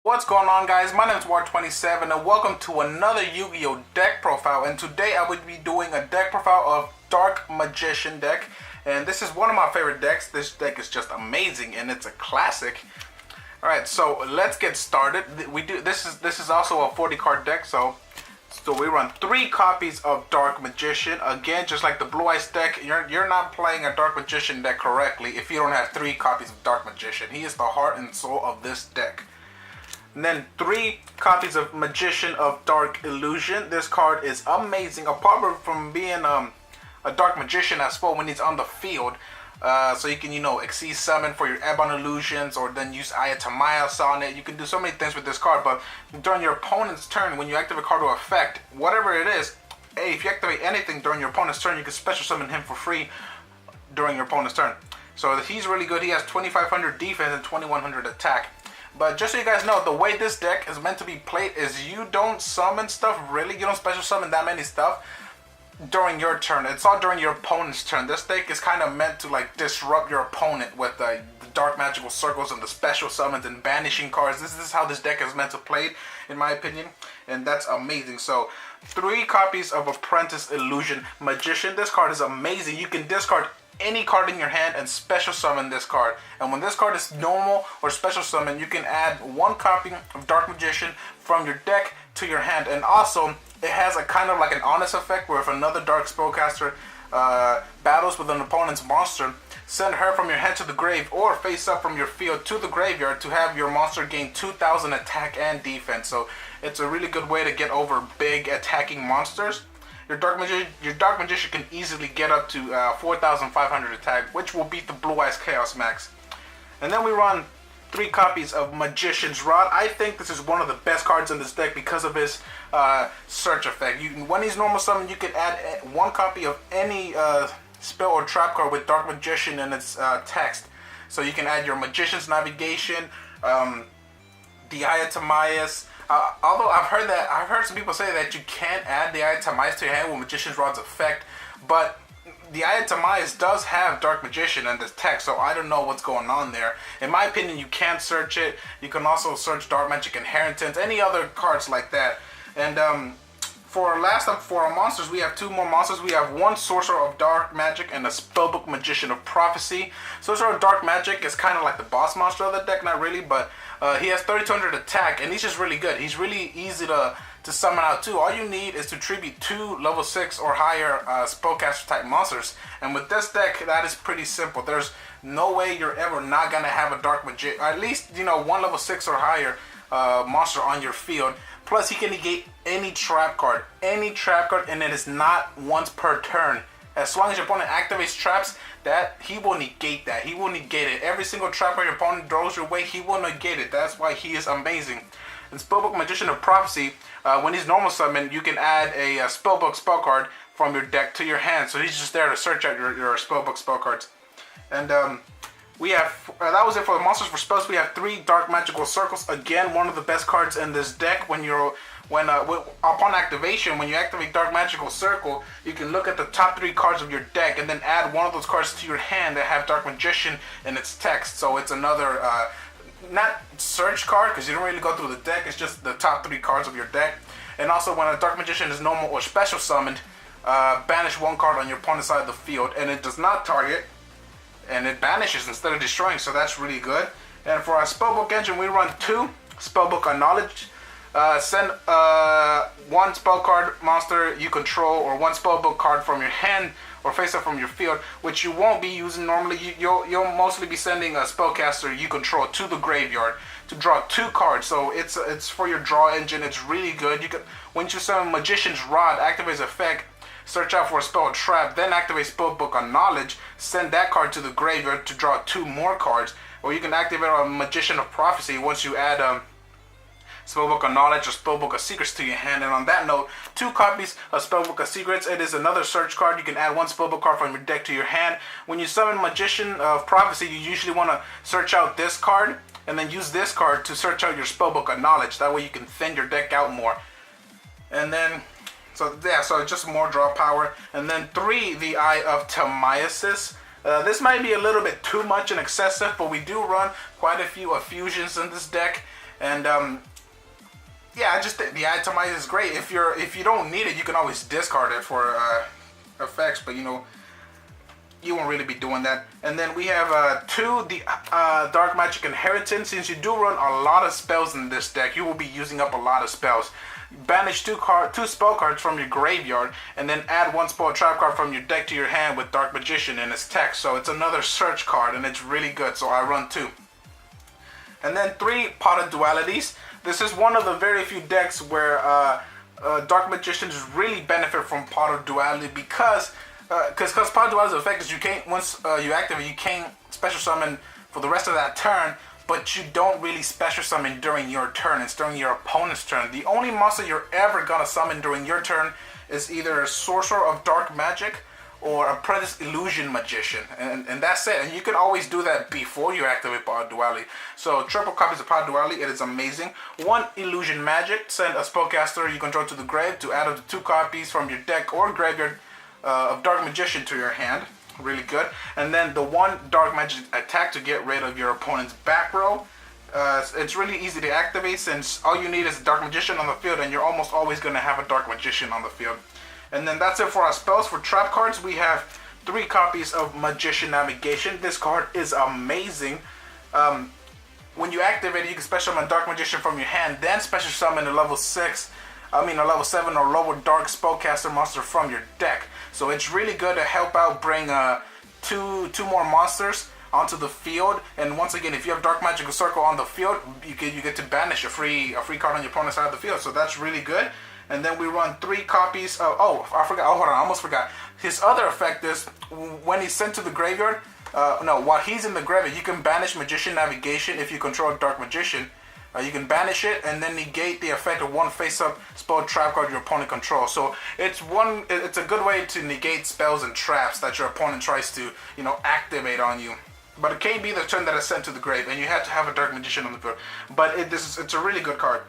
What's going on, guys? My name is War27 and welcome to another Yu-Gi-Oh! Deck profile. And today I would be doing a deck profile of Dark Magician deck. And this is one of my favorite decks. This deck is just amazing and it's a classic. Alright, so let's get started. This is also a 40 card deck, so we run 3 copies of Dark Magician. Again, just like the Blue Eyes deck, you're not playing a Dark Magician deck correctly if you don't have 3 copies of Dark Magician. He is the heart and soul of this deck. And then 3 copies of Magician of Dark Illusion. This card is amazing. Apart from being a Dark Magician as well when he's on the field, so you can, Exceed Summon for your Ebon Illusions, or then use Ayatamias on it. You can do so many things with this card, but during your opponent's turn, when you activate a card to effect, whatever it is, if you activate anything during your opponent's turn, you can special summon him for free during your opponent's turn. So he's really good. He has 2500 defense and 2100 attack. But just so you guys know, the way this deck is meant to be played is you don't summon stuff, really. You don't special summon that many stuff during your turn. It's all during your opponent's turn. This deck is kind of meant to disrupt your opponent with the dark magical circles and the special summons and banishing cards. This is how this deck is meant to play, in my opinion, and that's amazing. So 3 copies of Apprentice Illusion Magician. This card is amazing. You can discard any card in your hand and special summon this card. And when this card is normal or special summon, you can add 1 copy of Dark Magician from your deck to your hand. And also, it has a kind of like an honest effect where if another Dark Spellcaster battles with an opponent's monster, send her from your hand to the grave or face up from your field to the graveyard to have your monster gain 2000 attack and defense. So it's a really good way to get over big attacking monsters. Your Dark Magician can easily get up to 4,500 attack, which will beat the Blue Eyes Chaos Max. And then we run 3 copies of Magician's Rod. I think this is one of the best cards in this deck because of his search effect. When he's normal summon, you can add 1 copy of any spell or trap card with Dark Magician in its text. So you can add your Magician's Navigation, the Ayatamias. Although I've heard some people say that you can't add the Ayatamias to your hand with Magician's Rod's effect, but the Ayatamias does have Dark Magician in this text, so I don't know what's going on there. In my opinion, you can't search it. You can also search Dark Magic Inheritance, any other cards like that. And for our monsters, we have 2 more monsters. We have 1 Sorcerer of Dark Magic and a Spellbook Magician of Prophecy. Sorcerer of Dark Magic is kind of like the boss monster of the deck, not really, but he has 3200 attack, and he's just really good. He's really easy to summon out too. All you need is to tribute 2 level 6 or higher spellcaster type monsters, and with this deck, that is pretty simple. There's no way you're ever not gonna have a Dark Magician, at least 1 level 6 or higher monster on your field. Plus, he can negate any trap card, and it is not once per turn. As long as your opponent activates traps, he will negate that. He will negate it. Every single trap your opponent throws your way, he will negate it. That's why he is amazing. And Spellbook Magician of Prophecy, when he's normal summon, you can add a Spellbook spell card from your deck to your hand. So he's just there to search out your Spellbook spell cards. And we have that was it for the monsters. For spells, we have 3 Dark Magical Circles. Again, one of the best cards in this deck. Upon activation, when you activate Dark Magical Circle, you can look at the top 3 cards of your deck and then add 1 of those cards to your hand that have Dark Magician in its text. So it's another not search card because you don't really go through the deck. It's just the top 3 cards of your deck. And also, when a Dark Magician is normal or special summoned, banish 1 card on your opponent's side of the field, and it does not target. And it banishes instead of destroying, so that's really good. And for our Spellbook engine, we run 2 Spellbook of Knowledge. Send 1 spell card monster you control or 1 Spellbook card from your hand or face up from your field, which you won't be using normally. You'll mostly be sending a spellcaster you control to the graveyard to draw 2 cards. So it's for your draw engine. It's really good. Once you summon Magician's Rod, activates effect. Search out for a spell trap, then activate Spellbook of Knowledge, send that card to the graveyard to draw 2 more cards. Or you can activate a Magician of Prophecy once you add Spellbook of Knowledge or Spellbook of Secrets to your hand. And on that note, 2 copies of Spellbook of Secrets. It is another search card. You can add 1 Spellbook card from your deck to your hand. When you summon Magician of Prophecy, you usually want to search out this card and then use this card to search out your Spellbook of Knowledge. That way you can thin your deck out more. And then so just more draw power. And then 3, the Eye of Timaeus. This might be a little bit too much and excessive, but we do run quite a few effusions in this deck. And yeah, I just think the itemize is great. If you don't need it, you can always discard it for effects, but you won't really be doing that. And then we have 2, the Dark Magic Inheritance. Since you do run a lot of spells in this deck, you will be using up a lot of spells. Banish 2 spell cards from your graveyard, and then add 1 spell trap card from your deck to your hand with Dark Magician in its text. So it's another search card, and it's really good, so I run 2. And then 3, Pot of Dualities. This is one of the very few decks where Dark Magicians really benefit from Pot of Duality because Pot of Duality's effect is you can't, once you activate, you can't special summon for the rest of that turn, but you don't really special summon during your turn. It's during your opponent's turn. The only monster you're ever gonna summon during your turn is either a Sorcerer of Dark Magic or Apprentice Illusion Magician, and that's it. And you can always do that before you activate Pot of Duality. So triple copies of Pot of Duality, it is amazing. 1 Illusion Magic, send a spellcaster you control to the grave to add up to 2 copies from your deck or graveyard of Dark Magician to your hand. Really good. And then the 1 Dark Magic attack to get rid of your opponent's back row. It's really easy to activate since all you need is a Dark Magician on the field, and you're almost always going to have a Dark Magician on the field. And then that's it for our spells. For trap cards, we have 3 copies of Magician Navigation. This card is amazing. When you activate it, you can special summon Dark Magician from your hand, then special summon a level 7 or lower Dark Spellcaster monster from your deck. So it's really good to help out bring two more monsters onto the field. And once again, if you have Dark Magical Circle on the field, you get to banish a free card on your opponent's side of the field. So that's really good. And then we run 3 copies of, I forgot, hold on, I almost forgot. His other effect is when he's sent to the graveyard, while he's in the graveyard, you can banish Magician Navigation if you control a Dark Magician. You can banish it and then negate the effect of 1 face-up spell trap card your opponent controls. So it's a good way to negate spells and traps that your opponent tries to, activate on you. But it can't be the turn that is sent to the grave, and you have to have a Dark Magician on the field. But it's a really good card.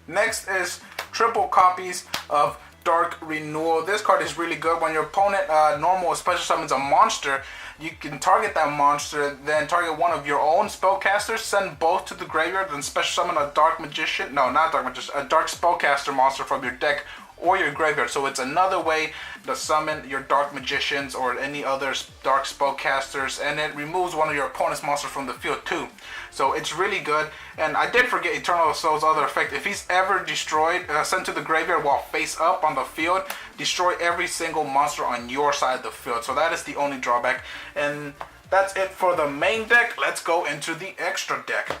Next is triple copies of Dark Renewal. This card is really good. When your opponent normal or special summons a monster, you can target that monster, then target one of your own spellcasters, send both to the graveyard, then special summon a Dark Magician. No, not Dark Magician, a Dark Spellcaster monster from your deck or your graveyard. So it's another way to summon your Dark Magicians or any other Dark Spellcasters, and it removes one of your opponent's monsters from the field too. So it's really good. And I did forget Eternal Soul's other effect. If he's ever destroyed, sent to the graveyard while face up on the field, destroy every single monster on your side of the field. So that is the only drawback. And that's it for the main deck. Let's go into the extra deck.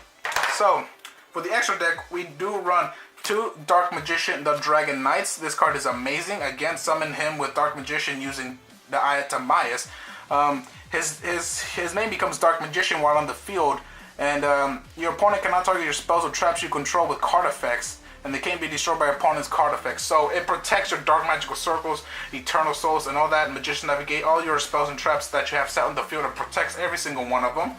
So for the extra deck, we do run 2 Dark Magician, the Dragon Knights. This card is amazing. Again, summon him with Dark Magician using the Ayatamias. His name becomes Dark Magician while on the field, and your opponent cannot target your spells or traps you control with card effects, and they can't be destroyed by opponent's card effects. So it protects your Dark Magical Circles, Eternal Souls, and all that. Magician Navigate, all your spells and traps that you have set on the field. It protects every single one of them.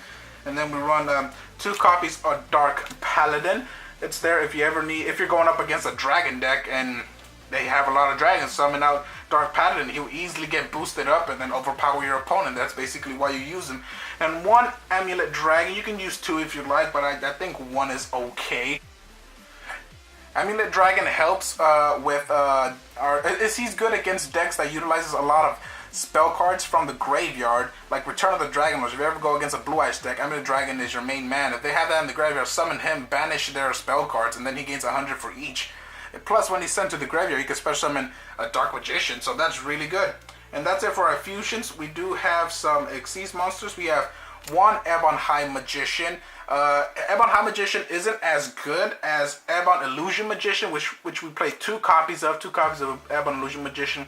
And then we run 2 copies of Dark Paladin. It's there if you ever need, if you're going up against a dragon deck and they have a lot of dragons, summon out Dark Paladin. He'll easily get boosted up and then overpower your opponent. That's basically why you use him. And 1 Amulet Dragon. You can use 2 if you like, but I think 1 is okay. Amulet Dragon helps he's good against decks that utilizes a lot of spell cards from the graveyard, like Return of the Dragon Lords. If you ever go against a Blue Eyes deck, Amulet Dragon is your main man. If they have that in the graveyard, summon him, banish their spell cards, and then he gains 100 for each. Plus, when he's sent to the graveyard, you can special summon a Dark Magician, so that's really good. And that's it for our fusions. We do have some Xyz monsters. We have 1 Ebon High Magician. Ebon High Magician isn't as good as Ebon Illusion Magician, which we play 2 copies of Ebon Illusion Magician.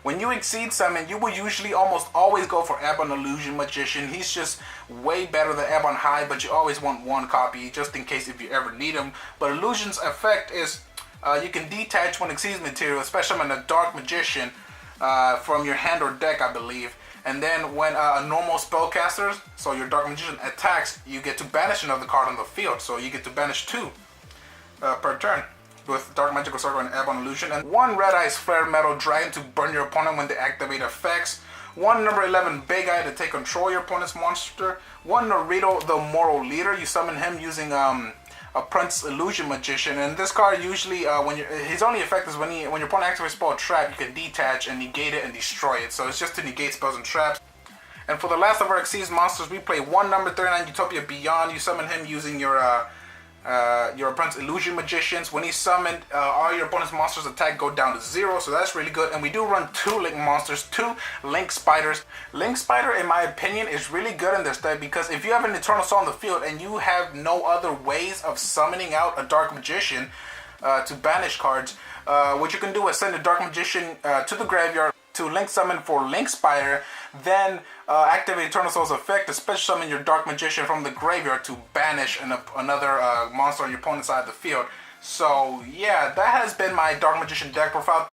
When you Xyz summon, you will usually almost always go for Ebon Illusion Magician. He's just way better than Ebon High, but you always want 1 copy just in case if you ever need him. But Illusion's effect is you can detach 1 Xyz material, especially when a Dark Magician from your hand or deck, I believe. And then when a normal spellcaster, so your Dark Magician attacks, you get to banish another card on the field. So you get to banish 2 per turn with Dark Magical Circle and Ebon Illusion. And 1 Red Eyes Flare Metal Dragon to burn your opponent when they activate effects. 1 number 11 Big Eye to take control of your opponent's monster. 1 Naruto the Moral Leader. You summon him using a a Prince Illusion Magician. And this card usually, his only effect is when your opponent activates a spell or trap, you can detach and negate it and destroy it. So it's just to negate spells and traps. And for the last of our Xyz monsters, we play one number 39 Utopia Beyond. You summon him using your Prince Illusion Magicians. When he's summoned, all your opponent's monsters attack go down to 0, so that's really good. And we do run 2 Link monsters, 2 Link Spiders. Link Spider, in my opinion, is really good in this deck because if you have an Eternal Soul on the field and you have no other ways of summoning out a Dark Magician to banish cards, what you can do is send a Dark Magician to the graveyard to Link Summon for Link Spider, then activate Eternal Soul's effect to special summon your Dark Magician from the graveyard to banish another monster on your opponent's side of the field. So yeah, that has been my Dark Magician deck profile.